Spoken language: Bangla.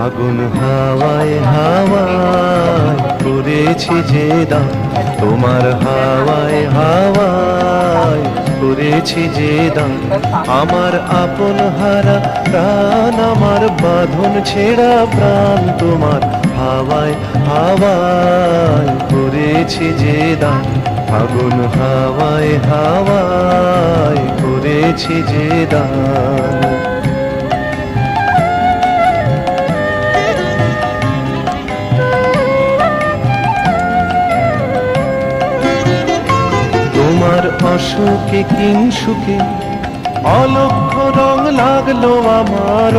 আগুন হাওয়ায় হাওয়ায় করেছি যে দান, তোমার হাওয়ায় হাওয়ায় করেছি যে দান। আমার আপন হারা প্রাণ, আমার বাঁধন ছেঁড়া প্রাণ, তোমার হাওয়ায় হাওয়ায় করেছি যে দান। আগুন হাওয়ায় হাওয়ায় করেছি যে দান। তোমার অসুখে কিংসুখে অলক্ষ্য রং লাগলো আমার।